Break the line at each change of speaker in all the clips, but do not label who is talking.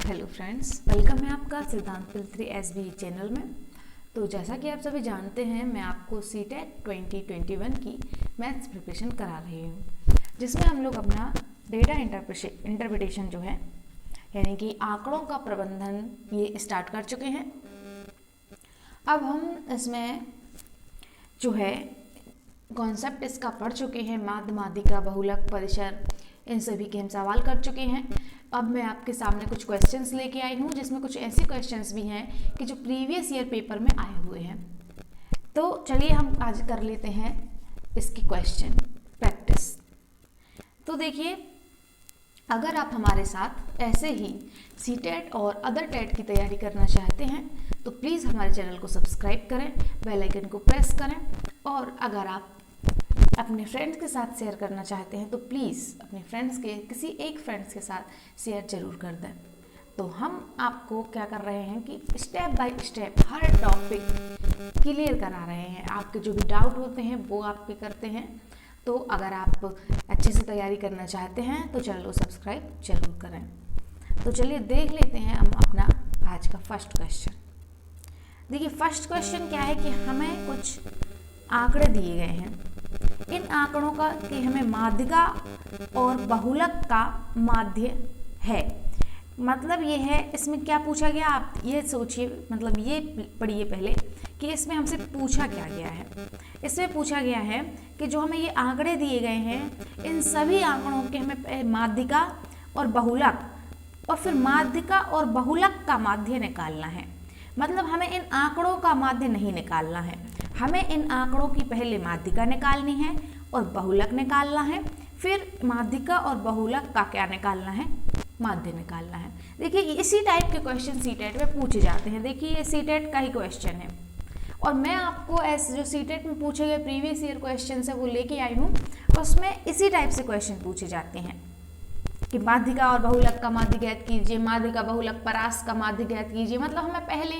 Hello friends, welcome है आपका सिद्धांत पिल्त्री एसबी चैनल में। तो जैसा कि आप सभी जानते हैं, मैं आपको सीटेट 2021 की मैथ्स प्रिपरेशन करा रही हूँ, जिसमें हम लोग अपना डेटा इंटरप्रिटेशन जो है यानी कि आंकड़ों का प्रबंधन ये स्टार्ट कर चुके हैं। अब हम इसमें जो है कॉन्सेप्ट इसका पढ़ चुके हैं, माध्य, माध्यिका, बहुलक, परिसर, इन सभी के हम सवाल कर चुके हैं। अब मैं आपके सामने कुछ क्वेश्चंस लेके आई हूँ, जिसमें कुछ ऐसे क्वेश्चंस भी हैं कि जो प्रीवियस ईयर पेपर में आए हुए हैं। तो चलिए हम आज कर लेते हैं इसकी क्वेश्चन प्रैक्टिस। तो देखिए, अगर आप हमारे साथ ऐसे ही सीटेट और अदर टेट की तैयारी करना चाहते हैं तो प्लीज़ हमारे चैनल को सब्सक्राइब करें, बेल आइकन को प्रेस करें, और अगर आप अपने फ्रेंड्स के साथ शेयर करना चाहते हैं तो प्लीज़ अपने फ्रेंड्स के किसी एक फ्रेंड्स के साथ शेयर ज़रूर कर दें। तो हम आपको क्या कर रहे हैं कि step by step her topic clear करा रहे हैं। आपके जो भी डाउट होते हैं वो आप पे करते हैं। तो अगर आप अच्छे से तैयारी करना चाहते हैं तो चैनल को सब्सक्राइब जरूर करें। तो चलिए देख लेते हैं हम अपना आज का फर्स्ट क्वेश्चन। देखिए, फर्स्ट क्वेश्चन क्या है कि हमें कुछ आंकड़े दिए गए हैं। इन आंकड़ों का कि हमें माध्यिका और बहुलक का माध्य है। मतलब ये है, इसमें क्या पूछा गया, आप ये सोचिए, मतलब ये पढ़िए पहले कि इसमें हमसे पूछा क्या गया है। इसमें पूछा गया है कि जो हमें ये आंकड़े दिए गए हैं, इन सभी आंकड़ों के हमें माध्यिका और बहुलक और फिर माध्यिका और बहुलक का माध्य निकालना है। मतलब हमें इन आंकड़ों का माध्य नहीं निकालना है, हमें इन आंकड़ों की पहले माध्यिका निकालनी है और बहुलक निकालना है, फिर माध्यिका और बहुलक का क्या निकालना है, माध्य निकालना है। देखिए, इसी टाइप के क्वेश्चन सीटेट में पूछे जाते हैं। देखिए, ये सीटेट का ही क्वेश्चन है और मैं आपको ऐसे जो सीटेट में पूछे गए प्रीवियस ईयर क्वेश्चन है वो लेके आई हूँ। उसमें इसी टाइप से क्वेश्चन पूछे जाते हैं कि माध्यिका और बहुलक का माध्य ज्ञात कीजिए, माध्यिका बहुलक परास का माध्य ज्ञात कीजिए। मतलब हमें पहले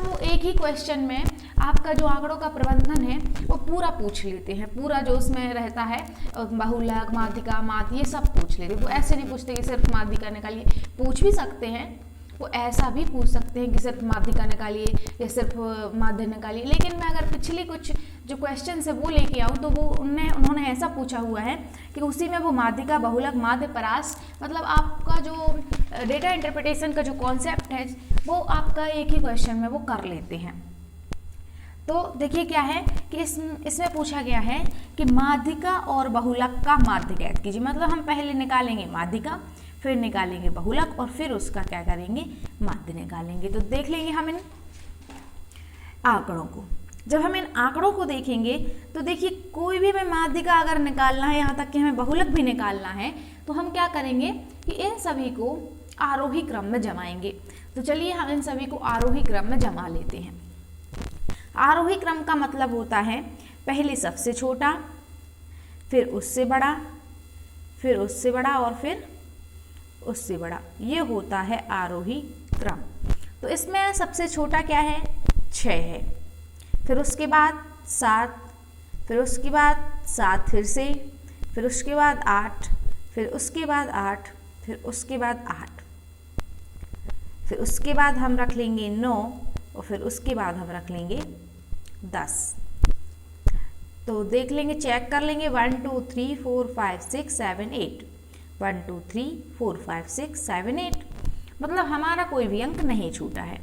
वो एक ही क्वेश्चन में आपका जो आंकड़ों का प्रबंधन है वो पूरा पूछ लेते हैं। पूरा जो उसमें रहता है बहुलक, माध्यिका, माध्य, ये सब पूछ लेते हैं। वो ऐसे नहीं पूछते कि सिर्फ माध्यिका निकालिए, पूछ भी सकते हैं, वो ऐसा भी पूछ सकते हैं कि सिर्फ माध्यिका निकालिए या सिर्फ माध्य निकालिए। लेकिन मैं अगर पिछली कुछ जो क्वेश्चन है वो लेके आऊँ तो वो उन्होंने ऐसा पूछा हुआ है कि उसी में वो माध्यिका, बहुलक, माध्य, परास, मतलब आपका जो डेटा इंटरप्रिटेशन का जो कॉन्सेप्ट है वो आपका एक ही क्वेश्चन में वो कर लेते हैं। तो देखिए क्या है कि इसमें पूछा गया है कि माध्यिका और बहुलक का माध्य ज्ञात कीजिए। मतलब हम पहले निकालेंगे माध्यिका, फिर निकालेंगे बहुलक और फिर उसका क्या करेंगे, माध्य निकालेंगे। तो देख लेंगे हम इन आंकड़ों को। जब हम इन आंकड़ों को देखेंगे तो देखिए, कोई भी हमें माध्यिका अगर निकालना है, यहाँ तक कि हमें बहुलक भी निकालना है, तो हम क्या करेंगे कि इन सभी को आरोही क्रम में जमाएंगे। तो चलिए हम इन सभी को आरोही क्रम में जमा लेते हैं। आरोही क्रम का मतलब होता है पहले सबसे छोटा, फिर उससे बड़ा, फिर उससे बड़ा और फिर उससे बड़ा। ये होता है आरोही क्रम। तो इसमें सबसे छोटा क्या है, 6 है, फिर उसके बाद 7, फिर उसके बाद 7 फिर से, फिर उसके बाद 8, फिर उसके बाद 8, फिर उसके बाद 8, फिर उसके बाद हम रख लेंगे 9 और फिर उसके बाद हम रख लेंगे 10। तो देख लेंगे, चेक कर लेंगे, 1 2 3 4 5 6 7 8, 1 2 3 4 5 6 7 8, मतलब हमारा कोई भी अंक नहीं छूटा है।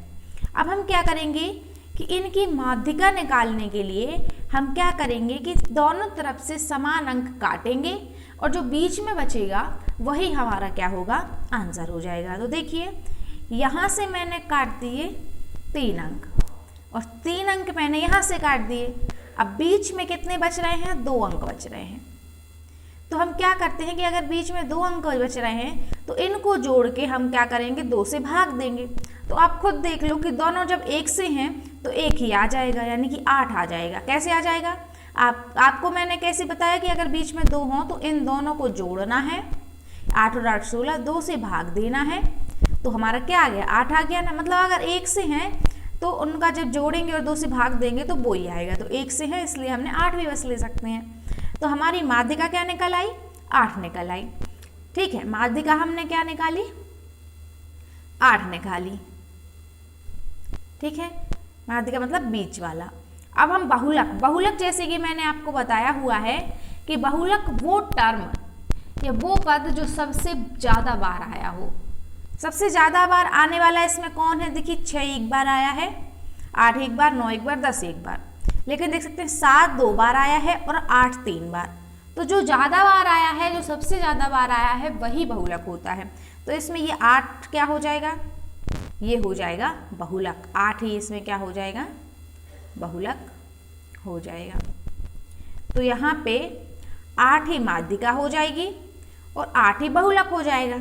अब हम क्या करेंगे कि इनकी माध्यिका निकालने के लिए हम क्या करेंगे कि दोनों तरफ से समान अंक काटेंगे और जो बीच में बचेगा वही हमारा क्या होगा, आंसर हो जाएगा। तो देखिए, यहाँ से मैंने काट दिए 3 अंक और 3 अंक मैंने यहाँ से काट दिए। अब बीच में कितने बच रहे हैं, 2 अंक बच रहे हैं। तो हम क्या करते हैं कि अगर बीच में 2 अंक बच रहे हैं तो इनको जोड़ के हम क्या करेंगे, 2 से भाग देंगे। तो आप खुद देख लो कि दोनों जब 1 से हैं तो 1 ही आ जाएगा, यानी कि 8 आ जाएगा। कैसे आ जाएगा, आपको मैंने कैसे बताया कि अगर बीच में 2 हों तो इन दोनों को जोड़ना है, 8 और 8 16, 2 से भाग देना है, तो हमारा क्या आ गया, 8 आ गया ना। मतलब अगर 1 से हैं तो उनका जब जोड़ेंगे और 2 से भाग देंगे तो वो ही आएगा। तो 1 से है इसलिए हमने 8 भी बस ले सकते हैं। तो हमारी माध्यिका क्या निकल आई, 8 निकल आई। ठीक है, माध्यिका हमने क्या निकाली, 8 निकाली, ठीक है। माध्यिका मतलब बीच वाला। अब हम बहुलक, बहुलक जैसे कि मैंने आपको बताया हुआ है कि बहुलक वो टर्म या वो पद जो सबसे ज़्यादा बार आया हो। सबसे ज़्यादा बार आने वाला इसमें कौन है? देखिए 6 एक बार आया है, 8 एक बार, 9 एक बार, 10 एक बार। लेकिन देख सकते हैं 7 2 बार आया है और 8 3 बार। तो जो ज़्यादा बार आया है, जो सबसे ज़्यादा बार आया है, वही बहुलक होता है। तो इसमें ये 8 क्या हो जाएगा? ये हो जाएगा बहुलक। 8 ही इसमें क्या हो जाएगा? बहुलक हो जाएगा। तो यहाँ पे 8 ही माध्यिका हो जाएगी और 8 ही बहुलक हो जाएगा।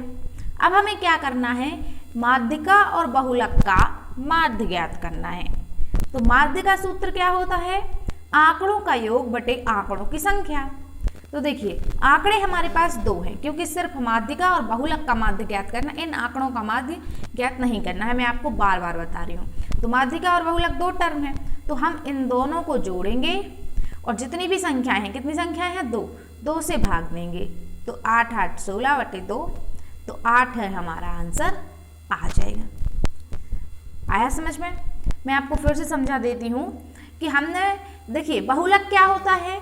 अब हमें क्या करना है? माध्यिका और बहुलक का माध्य ज्ञात करना है। तो माध्य का सूत्र क्या होता है? आंकड़ों का योग बटे आंकड़ों की संख्या। तो देखिए आंकड़े हमारे पास 2 हैं, क्योंकि सिर्फ माध्यिका और बहुलक का माध्य ज्ञात करना, इन आंकड़ों का माध्य ज्ञात नहीं करना है। मैं आपको बार बार बता रही हूँ। तो माध्यिका और बहुलक 2 टर्म है, तो हम इन दोनों को जोड़ेंगे और जितनी भी संख्याएं हैं, कितनी संख्याएं हैं? 2, 2 से भाग देंगे। तो 8 8 16 बटे 2, तो 8 है हमारा आंसर, आ जाएगा। आया समझ में? मैं आपको फिर से समझा देती हूँ कि हमने, देखिए बहुलक क्या होता है?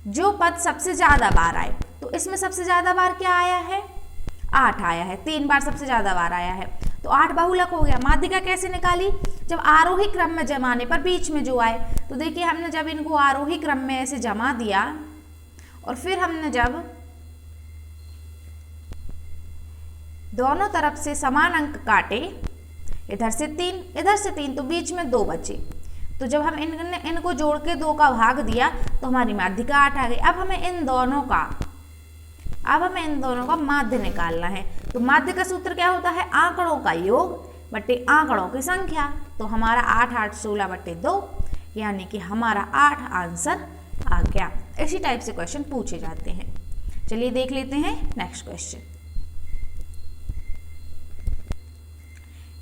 जो पद सबसे ज़्यादा बार आए। तो इसमें सबसे ज़्यादा बार क्या आया है? 8 आया है, 3 बार सबसे ज़्यादा बार आया है, तो 8 बहुलक हो गया। माध्यिका कैसे निकाली? जब आरोही क्रम में जमाने पर बीच में जो आए। तो देखिए हमने जब इनको आरोही क्रम में ऐसे जमा दिया और फिर हमने जब दोनों तरफ से समान अंक काटे, इधर से 3 इधर से 3, तो बीच में 2 बचे। तो जब हम इनको जोड़ के 2 का भाग दिया तो हमारी माध्यिका 8 आ गई। अब हमें इन दोनों का माध्य निकालना है। तो माध्य का सूत्र क्या होता है? आंकड़ों का योग बटे आंकड़ों की संख्या। तो हमारा 8 8 16 बटे 2, यानी कि हमारा 8 आंसर आ गया। इसी टाइप से क्वेश्चन पूछे जाते हैं। चलिए देख लेते हैं नेक्स्ट क्वेश्चन।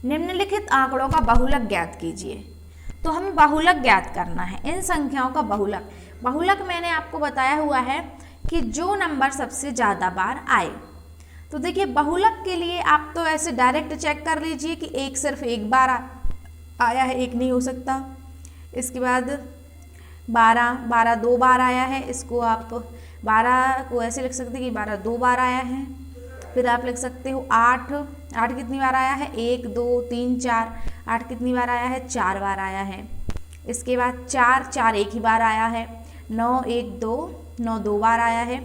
निम्नलिखित आंकड़ों का बहुलक ज्ञात कीजिए। तो हमें बहुलक ज्ञात करना है, इन संख्याओं का बहुलक। बहुलक मैंने आपको बताया हुआ है कि जो नंबर सबसे ज़्यादा बार आए। तो देखिए बहुलक के लिए आप तो ऐसे डायरेक्ट चेक कर लीजिए कि एक सिर्फ एक बार आया है, एक नहीं हो सकता। इसके बाद 12 2 बार आया है, इसको आप 12 को ऐसे लिख सकते हैं कि 12 2 बार आया है। फिर आप लिख सकते हो 8 कितनी बार आया है? 1 2 3 4। 8 कितनी बार आया है? 4 बार आया है। इसके बाद 4 एक ही बार आया है। 9 1 2 9 2 बार आया है।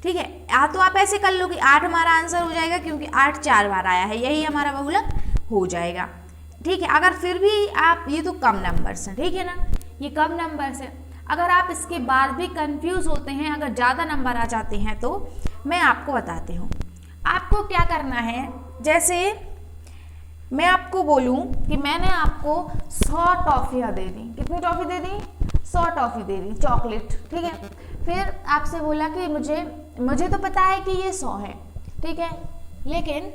ठीक है, या तो आप ऐसे कर लो कि 8 हमारा आंसर हो जाएगा, क्योंकि 8 4 बार आया है, यही हमारा बहुलक हो जाएगा। ठीक है, अगर फिर भी आप, ये तो कम नंबर्स हैं, ठीक है ना, ये कम नंबर्स हैं। अगर आप इसके बाद भी कंफ्यूज होते हैं, अगर ज़्यादा नंबर आ जाते हैं, तो मैं आपको बताती हूँ। आपको क्या करना है, जैसे मैं आपको बोलूं कि मैंने आपको 100 टॉफ़ियाँ दे दी। कितनी टॉफ़ी दे दी? 100 टॉफ़ी दे दी, चॉकलेट। ठीक है, फिर आपसे बोला कि मुझे तो पता है कि ये 100 है, ठीक है, लेकिन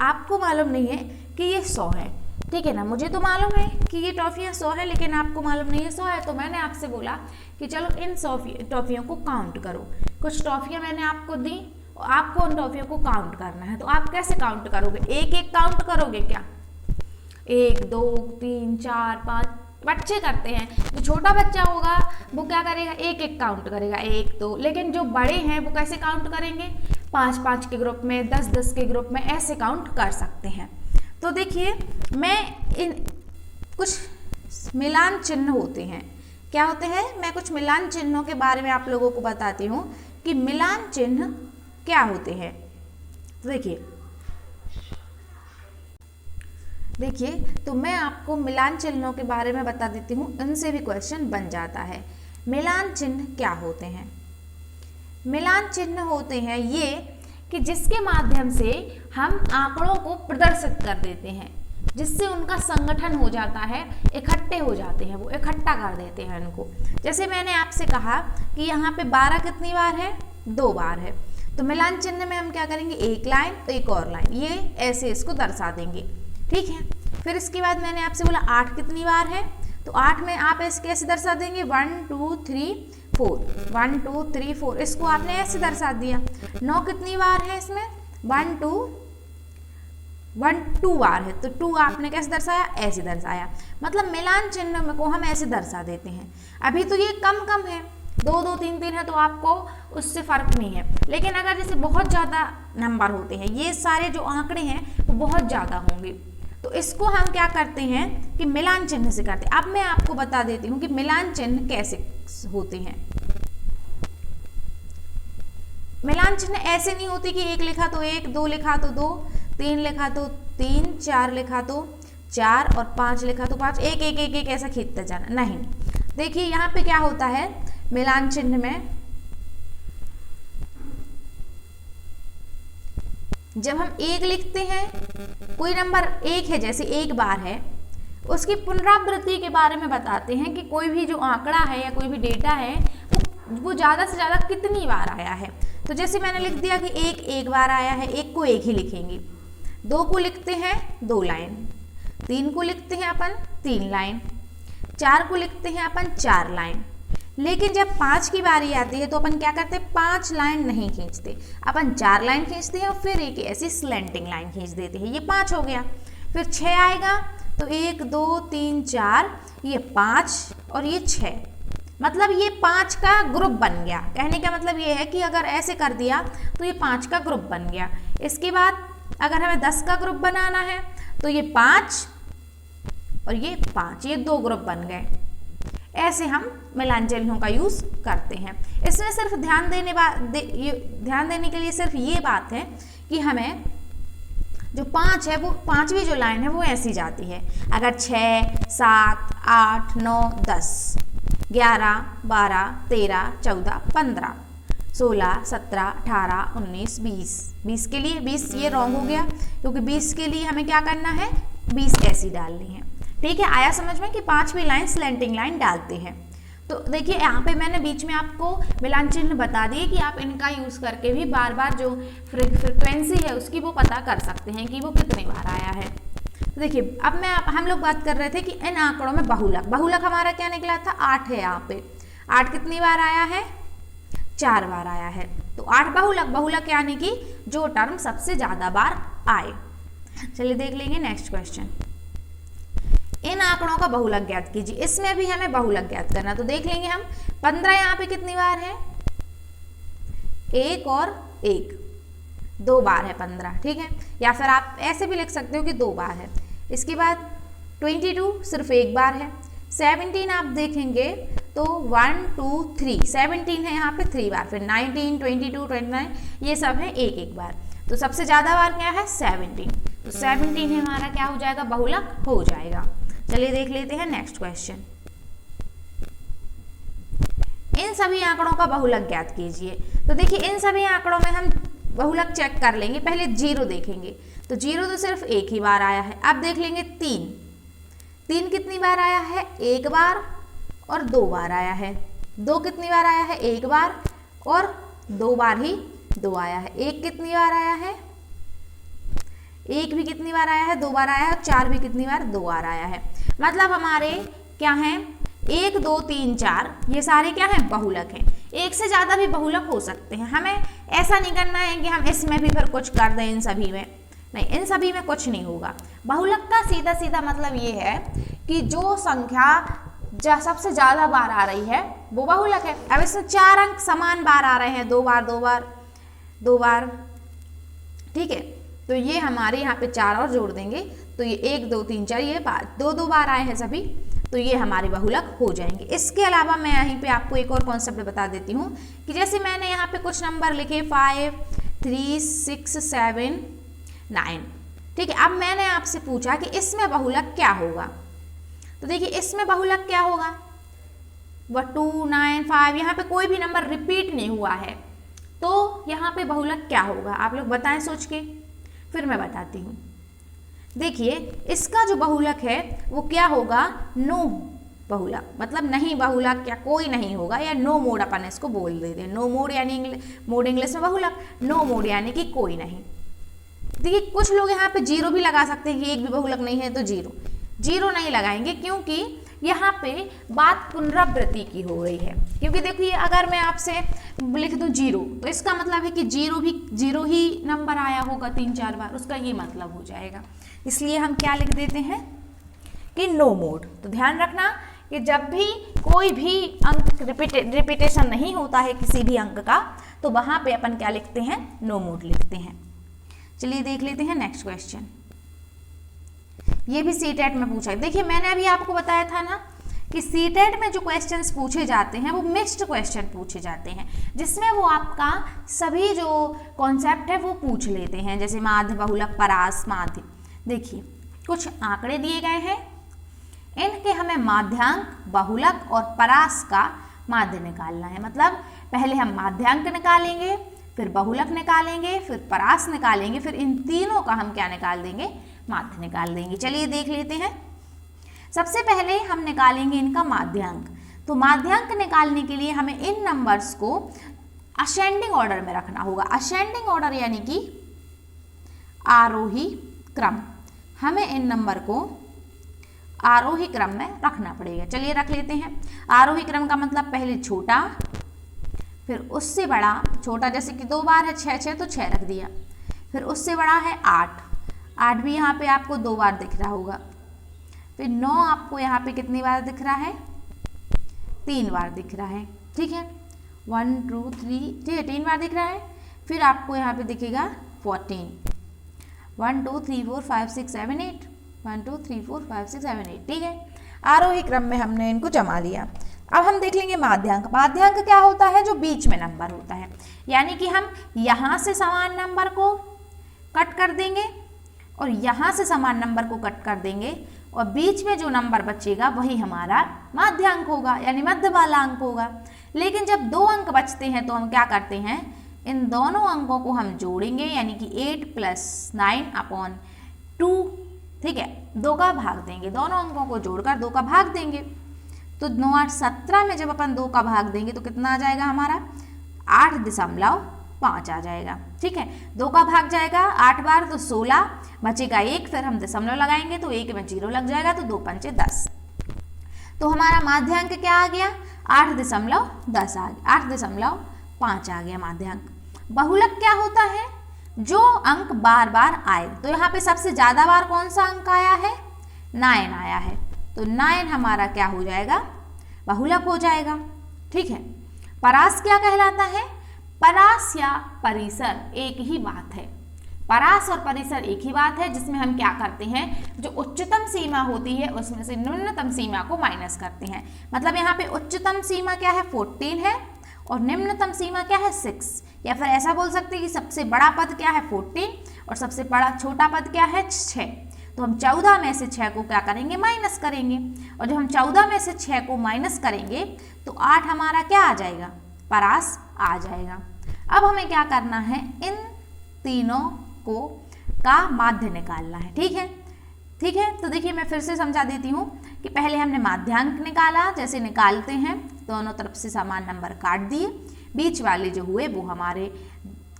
आपको मालूम नहीं है कि ये 100 है। ठीक है ना, मुझे तो मालूम है कि ये टॉफ़ियाँ 100 है, लेकिन आपको मालूम नहीं है 100 है। तो मैंने आपसे बोला कि चलो इन 100 टॉफ़ियों को काउंट करो। कुछ टॉफ़ियाँ मैंने आपको दी और आपको उन टॉफ़ियों को काउंट करना है। तो आप कैसे काउंट करोगे? एक एक काउंट करोगे क्या? 1 2 3 4 5 बच्चे करते हैं। जो छोटा बच्चा होगा वो क्या करेगा? एक एक काउंट करेगा, 1 2। लेकिन जो बड़े हैं वो कैसे काउंट करेंगे? 5 5 के ग्रुप में, 10 10 के ग्रुप में, ऐसे काउंट कर सकते हैं। तो देखिए, मैं इन कुछ मिलान चिन्ह होते हैं, क्या होते हैं, मैं कुछ मिलान चिन्हों के बारे में आप लोगों को बताती हूँ कि मिलान चिन्ह क्या होते हैं। तो देखिए, तो मैं आपको मिलान चिन्हों के बारे में बता देती हूँ, इनसे भी क्वेश्चन बन जाता है। मिलान चिन्ह क्या होते हैं? मिलान चिन्ह होते हैं ये कि जिसके माध्यम से हम आंकड़ों को प्रदर्शित कर देते हैं, जिससे उनका संगठन हो जाता है, इकट्ठे हो जाते हैं, वो इकट्ठा कर देते हैं उनको। जैसे मैंने आपसे कहा कि यहाँ पे 12 कितनी बार है? 2 बार है। तो मिलान चिन्ह में हम क्या करेंगे? एक लाइन तो एक और लाइन, ये ऐसे इसको दर्शा देंगे। ठीक है, फिर इसके बाद मैंने आपसे बोला 8 कितनी बार है? तो 8 में आप ऐसे कैसे दर्शा देंगे? 1 2 3 4, 1 2 3 4, इसको आपने ऐसे दर्शा दिया। 9 कितनी बार है इसमें? 1 2 बार है तो 2 आपने कैसे दर्शाया, ऐसे दर्शाया। मतलब मिलान चिन्ह को हम ऐसे दर्शा देते हैं। अभी तो ये कम कम है, 2 2 3 3 है तो आपको उससे फर्क नहीं है, लेकिन अगर जैसे बहुत ज़्यादा नंबर होते हैं, ये सारे जो आंकड़े हैं वो बहुत ज़्यादा होंगे, तो इसको हम क्या करते हैं कि मिलान चिन्ह से करते हैं। अब मैं आपको बता देती हूँ कि मिलान चिन्ह कैसे होते हैं। मिलान चिन्ह ऐसे नहीं होती कि 1 लिखा तो 1, 2 लिखा तो 2, 3 लिखा तो 3, 4 लिखा तो 4 और 5 लिखा तो 5, एक एक एक एक ऐसा खींचते जाना, नहीं। देखिए यहाँ पे क्या होता है मिलान चिन्ह में, जब हम 1 लिखते हैं, कोई नंबर 1 है, जैसे 1 बार है, उसकी पुनरावृत्ति के बारे में बताते हैं कि कोई भी जो आंकड़ा है या कोई भी डेटा है वो ज़्यादा से ज़्यादा कितनी बार आया है। तो जैसे मैंने लिख दिया कि 1 1 बार आया है, 1 को 1 ही लिखेंगे, 2 को लिखते हैं 2 लाइन, 3 को लिखते हैं अपन 3 लाइन, 4 को लिखते हैं अपन 4 लाइन। लेकिन जब 5 की बारी आती है तो अपन क्या करते हैं, 5 लाइन नहीं खींचते, अपन 4 लाइन खींचते हैं और फिर एक ऐसी स्लैंटिंग लाइन खींच देते हैं, ये 5 हो गया। फिर 6 आएगा तो 1 2 3 4, ये 5 और ये 6, मतलब ये 5 का ग्रुप बन गया। कहने का मतलब ये है कि अगर ऐसे कर दिया तो ये 5 का ग्रुप बन गया। इसके बाद अगर हमें 10 का ग्रुप बनाना है तो ये 5 और ये 5, ये 2 ग्रुप बन गए। ऐसे हम मिलान चिन्हों का यूज़ करते हैं। इसमें सिर्फ ध्यान देने के लिए सिर्फ ये बात है कि हमें जो 5 है वो 5वीं जो लाइन है वो ऐसी जाती है। अगर 6 7 8 9 10 11 12 13 14 15 16 17 18 19 20 के लिए 20 ये रॉन्ग हो गया, क्योंकि 20 के लिए हमें क्या करना है, 20 ऐसी डालनी है। ठीक है, आया समझ में कि 5वीं लाइन स्लैंटिंग लाइन डालते हैं। तो देखिए यहाँ पे मैंने बीच में आपको मिलान चिन्ह बता दिए कि आप इनका यूज़ करके भी बार बार जो फ्रिक्वेंसी है उसकी वो पता कर सकते हैं कि वो कितनी बार आया है। तो देखिए अब हम लोग बात कर रहे थे कि इन आंकड़ों में बहुलक हमारा क्या निकला था, 8 है। यहाँ पे 8 कितनी बार आया है, 4 बार आया है। तो 8 बहुलक यानी कि जो टर्म सबसे ज़्यादा बार आए। चलिए देख लेंगे नेक्स्ट क्वेश्चन। इन आंकड़ों का बहुलक ज्ञात कीजिए। इसमें भी हमें बहुलक ज्ञात करना, तो देख लेंगे हम 15 यहाँ पे कितनी बार है, 1 और 1, 2 बार है 15। ठीक है, या फिर आप ऐसे भी लिख सकते हो कि 2 बार है। इसके बाद 22 सिर्फ 1 बार है। 17 आप देखेंगे तो 1 2 3, 17 है यहाँ पे 3 बार। फिर 19 22 29 ये सब है 1 1 बार। तो सबसे ज़्यादा बार क्या है, 17। तो 17 है हमारा क्या हो जाएगा, बहुलक हो जाएगा। चलिए देख लेते हैं नेक्स्ट क्वेश्चन। इन सभी आंकड़ों का बहुलक ज्ञात कीजिए। तो देखिए इन सभी आंकड़ों में हम बहुलक चेक कर लेंगे। पहले 0 देखेंगे, तो 0 तो सिर्फ 1 ही बार आया है। अब देख लेंगे 3 कितनी बार आया है, 1 बार और 2 बार आया है। 2 कितनी बार आया है, 1 बार और 2 बार ही 2 आया है। 1 कितनी बार आया है, 1 भी कितनी बार आया है, 2 बार आया है। 4 भी कितनी बार, 2 बार आया है। मतलब हमारे क्या हैं, 1 2 3 4 ये सारे क्या हैं, बहुलक हैं। एक से ज़्यादा भी बहुलक हो सकते हैं। हमें ऐसा नहीं करना है कि हम इसमें भी फिर कुछ कर दें, इन सभी में नहीं, इन सभी में कुछ नहीं होगा। बहुलक का सीधा सीधा मतलब ये है कि जो संख्या सबसे ज़्यादा बार आ रही है वो बहुलक है। अब इसमें 4 अंक समान बार आ रहे हैं, 2 बार 2 बार 2 बार। ठीक है, तो ये हमारे यहाँ पे 4 और जोड़ देंगे तो ये 1 2 3 4 ये 2 बार आए हैं सभी, तो ये हमारे बहुलक हो जाएंगे। इसके अलावा मैं यहीं पे आपको एक और कॉन्सेप्ट बता देती हूँ कि जैसे मैंने यहाँ पे कुछ नंबर लिखे 5 3 6 7 9। ठीक है, अब मैंने आपसे पूछा कि इसमें बहुलक क्या होगा। तो देखिए इसमें बहुलक क्या होगा, 2 9 5, यहाँ पे कोई भी नंबर रिपीट नहीं हुआ है, तो यहाँ पे बहुलक क्या होगा आप लोग बताएं सोच के, फिर मैं बताती हूँ। देखिए इसका जो बहुलक है वो क्या होगा, नो बहुलक, मतलब नहीं बहुलक या कोई नहीं होगा, या नो मोड अपन इसको बोल देते हैं। नो मोड यानी मोड इंग्लिश में बहुलक, नो मोड यानी कि कोई नहीं। देखिए कुछ लोग यहाँ पे 0 भी लगा सकते हैं कि एक भी बहुलक नहीं है तो 0 नहीं लगाएंगे, क्योंकि यहाँ पे बात पुनरावृत्ति की हो रही है, क्योंकि देखिए अगर मैं आपसे लिख दूं 0 तो इसका मतलब है कि जीरो ही नंबर आया होगा 3-4 बार, उसका ये मतलब हो जाएगा। इसलिए हम क्या लिख देते हैं कि नो मोड। तो ध्यान रखना कि जब भी कोई भी अंक रिपीटेशन नहीं होता है किसी भी अंक का, तो वहाँ पे अपन क्या लिखते हैं, नो मोड लिखते हैं। चलिए देख लेते हैं नेक्स्ट क्वेश्चन। ये भी सीटेट में पूछा है। देखिए मैंने अभी आपको बताया था ना कि सीटेट में जो क्वेश्चंस पूछे जाते हैं वो मिक्स्ड क्वेश्चन पूछे जाते हैं, जिसमें वो आपका सभी जो कॉन्सेप्ट है वो पूछ लेते हैं, जैसे माध्य, बहुलक, परास, माध्य। देखिए कुछ आंकड़े दिए गए हैं, इनके हमें माध्यांक, बहुलक और परास का माध्य निकालना है। मतलब पहले हम माध्यांक निकालेंगे, फिर बहुलक निकालेंगे, फिर परास निकालेंगे, फिर इन तीनों का हम क्या निकाल देंगे, माध्य निकाल देंगे। चलिए देख लेते हैं। सबसे पहले हम निकालेंगे इनका माध्यांक। तो माध्यांक निकालने के लिए हमें इन नंबर्स को असेंडिंग ऑर्डर में रखना होगा। असेंडिंग ऑर्डर यानी कि आरोही क्रम, हमें इन नंबर को आरोही क्रम में रखना पड़ेगा। चलिए रख लेते हैं। आरोही क्रम का मतलब पहले छोटा, फिर उससे बड़ा। छोटा जैसे कि 2 बार है 6 तो 6 रख दिया। फिर उससे बड़ा है 8 भी यहाँ पे आपको 2 बार दिख रहा होगा। फिर 9 आपको यहाँ पे कितनी बार दिख रहा है, 3 बार दिख रहा है। ठीक है, 1 2 3, ठीक है 3 बार दिख रहा है। फिर आपको यहाँ पे दिखेगा 14, 1 2 3 4 5 6 7 8, 1 2 3 4 5 6 7 8। ठीक है, आरोही क्रम में हमने इनको जमा लिया। अब हम देख लेंगे माध्यांक। माध्यांक क्या होता है, जो बीच में नंबर होता है, यानी कि हम यहाँ से समान नंबर को कट कर देंगे और यहाँ से समान नंबर को कट कर देंगे, और बीच में जो नंबर बचेगा वही हमारा माध्यांक होगा, यानी मध्य वाला अंक होगा। लेकिन जब 2 अंक बचते हैं तो हम क्या करते हैं, इन दोनों अंकों को हम जोड़ेंगे, यानी कि 8 + 9/2। ठीक है, 2 का भाग देंगे, दोनों अंकों को जोड़कर 2 का भाग देंगे। तो 9 8 17 में जब अपन 2 का भाग देंगे तो कितना आ जाएगा हमारा, 8.5 आ जाएगा। ठीक है, 2 का भाग जाएगा 8 बार तो 16, बचेगा 1, फिर हम दशमलव लगाएंगे तो 1 में 0 लग जाएगा, तो 2 पंचे 10। तो हमारा माध्यांक क्या आ गया, 8.10 आ गया, 8.5 आ गया माध्यांक। बहुलक क्या होता है, जो अंक बार बार आए। तो यहाँ पे सबसे ज्यादा बार कौन सा अंक आया है, 9 आया है, तो 9 हमारा क्या हो जाएगा, बहुलक हो जाएगा। ठीक है, परास क्या कहलाता है, परास या परिसर एक ही बात है। परास और परिसर एक ही बात है, जिसमें हम क्या करते हैं, जो उच्चतम सीमा होती है उसमें से न्यूनतम सीमा को माइनस करते हैं। मतलब यहाँ पे उच्चतम सीमा क्या है, 14 है, और निम्नतम सीमा क्या है, 6। या फिर ऐसा बोल सकते हैं कि सबसे बड़ा पद क्या है, 14, और सबसे बड़ा छोटा पद क्या है, 6। तो हम 14 में से 6 को क्या करेंगे, माइनस करेंगे, और जब हम 14 में से 6 को माइनस करेंगे तो 8 हमारा क्या आ जाएगा, परास आ जाएगा। अब हमें क्या करना है, इन तीनों को का माध्य निकालना है। ठीक है, ठीक है, तो देखिए मैं फिर से समझा देती हूँ कि पहले हमने माध्यांक निकाला, जैसे निकालते हैं दोनों तरफ से समान नंबर काट दिए, बीच वाले जो हुए वो हमारे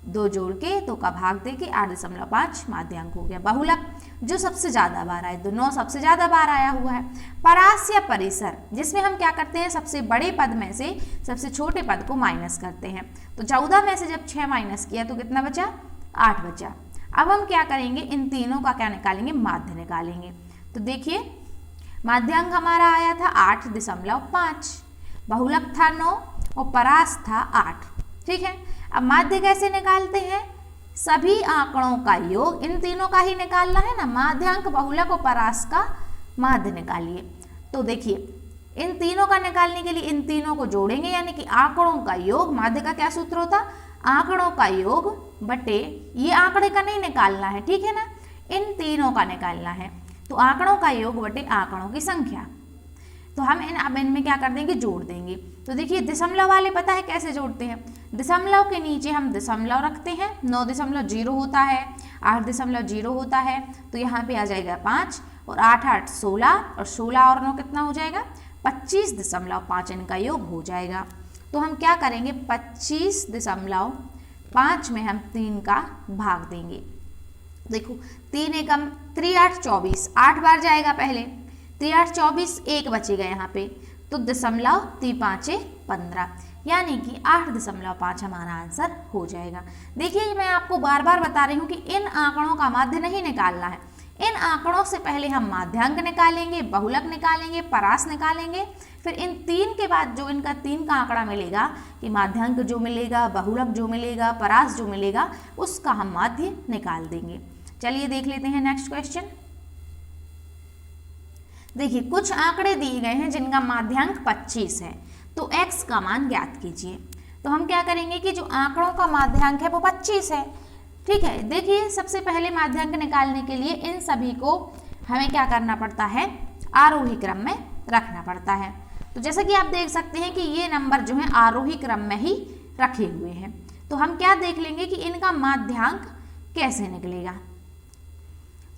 2 जोड़ के 2 का भाग दे के 8.5 माध्यांक हो गया। बहुलक जो सबसे ज़्यादा बार आए, तो 9 सबसे ज़्यादा बार आया हुआ है। परास या परिसर, जिसमें हम क्या करते हैं, सबसे बड़े पद में से सबसे छोटे पद को माइनस करते हैं। तो 14 में से जब 6 माइनस किया तो कितना बचा, 8 बचा। अब हम क्या करेंगे, इन तीनों का क्या निकालेंगे, माध्य निकालेंगे। तो देखिए माध्यांक हमारा आया था 8.5, बहुलक था 9 और परास था 8। ठीक है, अब माध्य कैसे निकालते हैं, सभी आंकड़ों का योग, इन तीनों का ही निकालना है ना, माध्यांक, बहुलक और परास का माध्य निकालिए। तो देखिए इन तीनों का निकालने के लिए इन तीनों को जोड़ेंगे, यानी कि आंकड़ों का योग। माध्य का क्या सूत्र होता, आंकड़ों का योग बटे, ये आंकड़े का नहीं निकालना है, ठीक है ना, इन तीनों का निकालना है। तो आंकड़ों का योग बटे आंकड़ों की संख्या। तो हम अब इनमें क्या कर देंगे, जोड़ देंगे। तो देखिए दशमलव वाले पता है कैसे जोड़ते हैं, दशमलव के नीचे हम दशमलव रखते हैं, 9.0 होता है, 8.0 होता है, तो यहाँ पे आ जाएगा 5, और 8 8 16, और 16 और 9 कितना हो जाएगा, 25.5 इनका योग हो जाएगा। तो हम क्या करेंगे, 25.5 में हम 3 का भाग देंगे। देखो 3 एकम 3 8 24, 8 बार जाएगा पहले, 3 8 24, 1 बचेगा यहाँ पे, तो दशमलव 3 5 15, यानी कि 8.5 हमारा आंसर हो जाएगा। देखिए मैं आपको बार बार बता रही हूँ कि इन आंकड़ों का माध्य नहीं निकालना है। इन आंकड़ों से पहले हम माध्यांक निकालेंगे, बहुलक निकालेंगे, परास निकालेंगे, फिर इन 3 के बाद जो इनका 3 का आंकड़ा मिलेगा कि माध्यांक जो मिलेगा, बहुलक जो मिलेगा, परास जो मिलेगा, उसका हम माध्य निकाल देंगे। चलिए देख लेते हैं नेक्स्ट क्वेश्चन। देखिए कुछ आंकड़े दिए गए हैं जिनका माध्यांक 25 है, तो x का मान ज्ञात कीजिए। तो हम क्या करेंगे कि जो आंकड़ों का माध्यांक है वो 25 है, ठीक है। देखिए सबसे पहले माध्यांक निकालने के लिए इन सभी को हमें क्या करना पड़ता है, आरोही क्रम में रखना पड़ता है। तो जैसा कि आप देख सकते हैं कि ये नंबर जो है आरोही क्रम में ही रखे हुए हैं। तो हम क्या देख लेंगे कि इनका माध्यांक कैसे निकलेगा।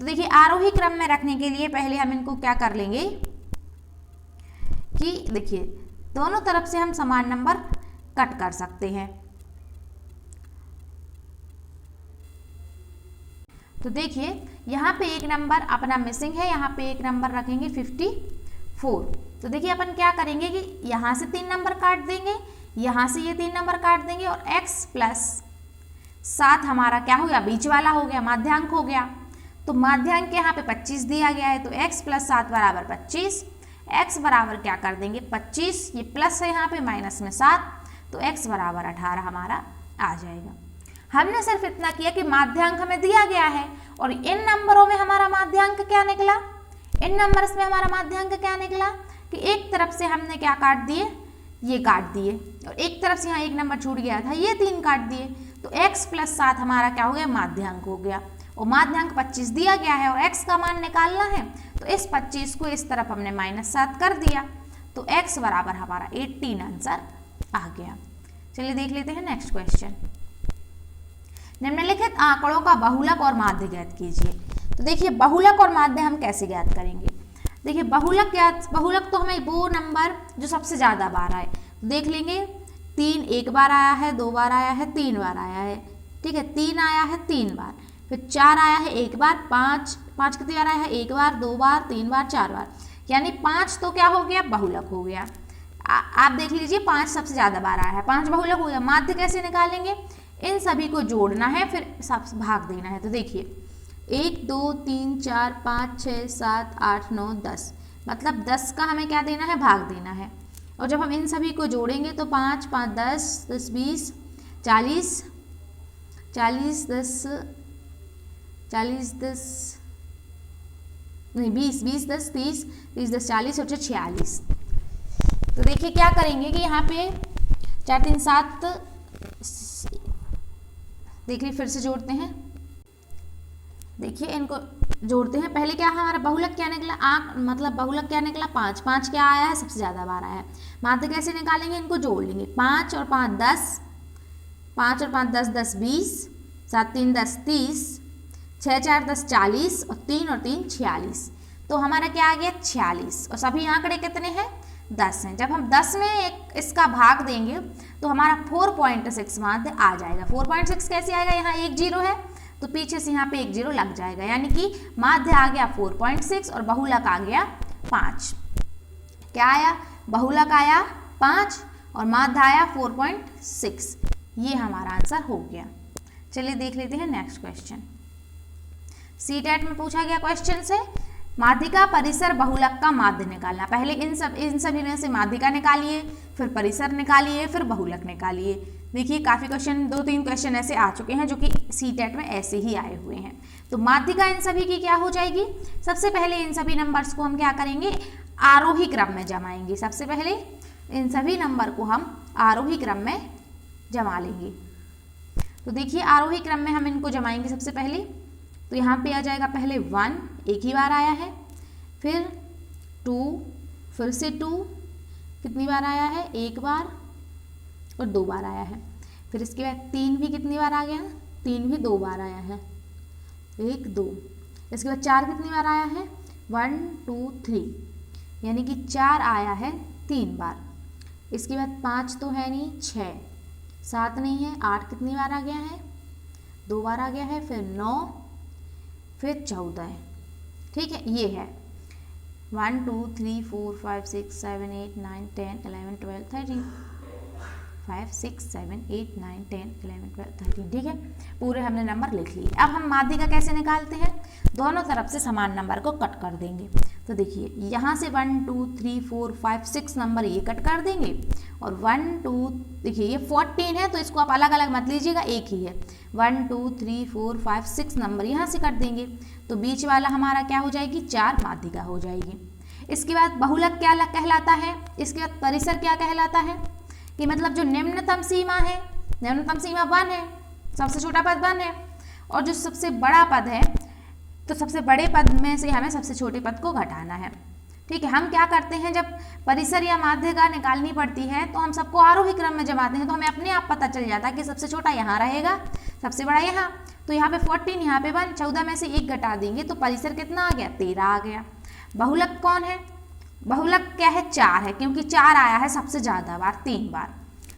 तो देखिए आरोही क्रम में रखने के लिए पहले हम इनको क्या कर लेंगे कि देखिए दोनों तरफ से हम समान नंबर कट कर सकते हैं। तो देखिए यहाँ पे एक नंबर अपना मिसिंग है, यहाँ पे एक नंबर रखेंगे 54। तो देखिए अपन क्या करेंगे कि यहाँ से 3 नंबर काट देंगे, यहाँ से ये 3 नंबर काट देंगे और x प्लस 7 हमारा क्या हो गया, बीच वाला हो गया, माध्यांक हो गया। तो माध्यांक यहाँ पे 25 दिया गया है, तो x प्लस 7 बराबर 25। x बराबर क्या कर देंगे 25, ये प्लस है यहाँ पे, माइनस में 7, तो x बराबर 18 हमारा आ जाएगा। हमने सिर्फ इतना किया कि माध्यांक हमें दिया गया है और इन नंबरों में हमारा माध्यांक क्या निकला, इन नंबर्स में हमारा माध्यांक क्या निकला कि एक तरफ से हमने क्या काट दिए, ये काट दिए, और एक तरफ से यहाँ एक नंबर छूट गया था, ये 3 काट दिए। तो x प्लस 7 हमारा क्या हो गया, माध्यांक हो गया। और माध्यांक 25 दिया गया है और x का मान निकालना है, तो इस 25 को इस तरफ हमने -7 कर दिया, तो x बराबर हमारा 18 आंसर आ गया। चलिए देख लेते हैं नेक्स्ट क्वेश्चन। निम्नलिखित आंकड़ों का बहुलक और माध्य ज्ञात कीजिए। तो देखिए बहुलक और माध्य हम कैसे ज्ञात करेंगे। देखिए बहुलक तो हमें वो नंबर जो सबसे ज़्यादा बार आए, देख लेंगे 3 एक बार आया है, 2 बार आया है, 3 बार आया है, ठीक है, 3 आया है 3 बार, फिर 4 आया है 1 बार, 5 कितनी बार आया है, 1 बार, 2 बार, 3 बार, 4 बार, यानी 5 तो क्या हो गया, बहुलक हो गया। आप देख लीजिए 5 सबसे ज़्यादा बार आया है, 5 बहुलक हो गया। माध्य कैसे निकालेंगे, इन सभी को जोड़ना है, फिर सब भाग देना है। तो देखिए 1 2 3 4 5 6 7 8 9 10, मतलब 10 का हमें क्या देना है, भाग देना है। और जब हम इन सभी को जोड़ेंगे तो 5 5 10 10 20 40 40 10 40 10 नहीं 20 20 10 30 30 10 40 और 46। तो देखिए क्या करेंगे कि यहाँ पे 4 3 7, देखिए फिर से जोड़ते हैं। देखिए इनको जोड़ते हैं। पहले क्या हमारा बहुलक क्या निकला, मतलब बहुलक क्या निकला 5, 5 क्या आया है, सबसे ज़्यादा बार आया है। माध्य कैसे निकालेंगे, इनको जोड़ लेंगे, 5 और 5 10, 5 और 5 10 10 20, 7 3 10 30, 6 4 10 40 और 3 और 3 46। तो हमारा क्या आ गया 46, और सभी आंकड़े कितने हैं, 10 हैं। जब हम 10 में एक इसका भाग देंगे तो हमारा 4.6 माध्य आ जाएगा। 4.6 कैसे आएगा, यहाँ एक 0 है तो पीछे से यहाँ पे एक 0 लग जाएगा, यानी कि माध्य आ गया 4.6 और बहुलक आ गया 5। क्या आया, बहुलक आया 5 और माध्य आया 4.6। ये हमारा आंसर हो गया। चलिए देख लेते हैं नेक्स्ट क्वेश्चन। सीटेट में पूछा गया क्वेश्चन से माध्यिका परिसर बहुलक का माध्य निकालना। पहले इन सभी में से माध्यिका निकालिए, फिर परिसर निकालिए, फिर बहुलक निकालिए। देखिए काफ़ी क्वेश्चन, 2-3 क्वेश्चन ऐसे आ चुके हैं जो कि सीटेट में ऐसे ही आए हुए हैं। तो माध्यिका इन सभी की क्या हो जाएगी, सबसे पहले इन सभी नंबर्स को हम क्या करेंगे, आरोही क्रम में जमाएंगे। सबसे पहले इन सभी नंबर को हम आरोही क्रम में जमा लेंगे। तो देखिए आरोही क्रम में हम इनको जमाएंगे। सबसे पहले तो यहाँ पे आ जाएगा पहले 1, एक ही बार आया है, फिर 2, फिर से 2 कितनी बार आया है, 1 बार और 2 बार आया है। फिर इसके बाद 3 भी कितनी बार आ गया है, 3 भी 2 बार आया है, 1 2। इसके बाद 4 कितनी बार आया है, 1 2 3, यानी कि 4 आया है 3 बार। इसके बाद 5 तो है नहीं, 6, 7 नहीं है, 8 कितनी बार आ गया है, 2 बार आ गया है, फिर 9, फिर 14 है, ठीक है, ये है। 1 2 3 4 5 6 7 8 9 10 11 12 13 5 6 7 8 9 10 11 12 13। ठीक है, पूरे हमने नंबर लिख लिए। अब हम माध्यिका कैसे निकालते हैं, दोनों तरफ से समान नंबर को कट कर देंगे। तो देखिए यहाँ से 1 2 3 4 5 6 नंबर ये कट कर देंगे, और 1 2 देखिए ये 14 है तो इसको आप अलग अलग मत लीजिएगा, एक ही है। 1 2 3 4 5 6 नंबर यहाँ से काट देंगे, तो बीच वाला हमारा क्या हो जाएगी, 4 माध्यिका हो जाएगी। इसके बाद बहुलक क्या कहलाता है, इसके बाद परिसर क्या कहलाता है, कि मतलब जो निम्नतम सीमा है, निम्नतम सीमा 1 है, सबसे छोटा पद 1 है, और जो सबसे बड़ा पद है तो सबसे बड़े पद में से हमें सबसे छोटे पद को घटाना है। ठीक है, हम क्या करते हैं, जब परिसर या माध्यिका निकालनी पड़ती है तो हम सबको आरोही क्रम में जमाते हैं, तो हमें अपने आप पता चल जाता है कि सबसे छोटा यहाँ रहेगा, सबसे बड़ा यहाँ। तो यहाँ पे 14, यहाँ पे 1, 14 में से 1 घटा देंगे तो परिसर कितना आ गया, 13 आ गया। बहुलक कौन है, बहुलक क्या है, 4 है, क्योंकि 4 आया है सबसे ज़्यादा बार, 3 बार,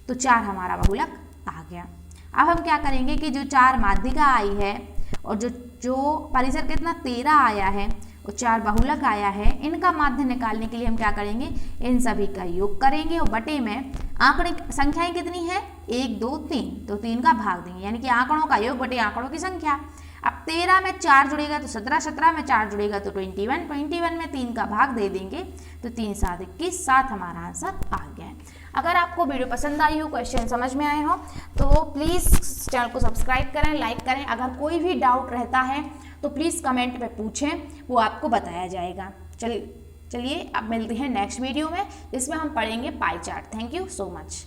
तो 4 हमारा बहुलक आ गया। अब हम क्या करेंगे कि जो 4 माध्यिका आई है और जो परिसर कितना 13 आया है और 4 बहुलक आया है, इनका माध्य निकालने के लिए हम क्या करेंगे, इन सभी का योग करेंगे और बटे में आंकड़े संख्याएं कितनी है, 1 2 3, तो 3 का भाग देंगे, यानी कि आंकड़ों का योग बटे आंकड़ों की संख्या। अब 13 में 4 जुड़ेगा तो 17, 17 में 4 जुड़ेगा तो 21, 21 में 3 का भाग दे देंगे तो 3 7 21, 7 हमारा आंसर आ गया है। अगर आपको वीडियो पसंद आई हो, क्वेश्चन समझ में आए हो, तो प्लीज़ चैनल को सब्सक्राइब करें, लाइक करें। अगर कोई भी डाउट रहता है तो प्लीज़ कमेंट में पूछें, वो आपको बताया जाएगा। चलिए अब मिलते हैं नेक्स्ट वीडियो में, जिसमें हम पढ़ेंगे pie chart. Thank you so much.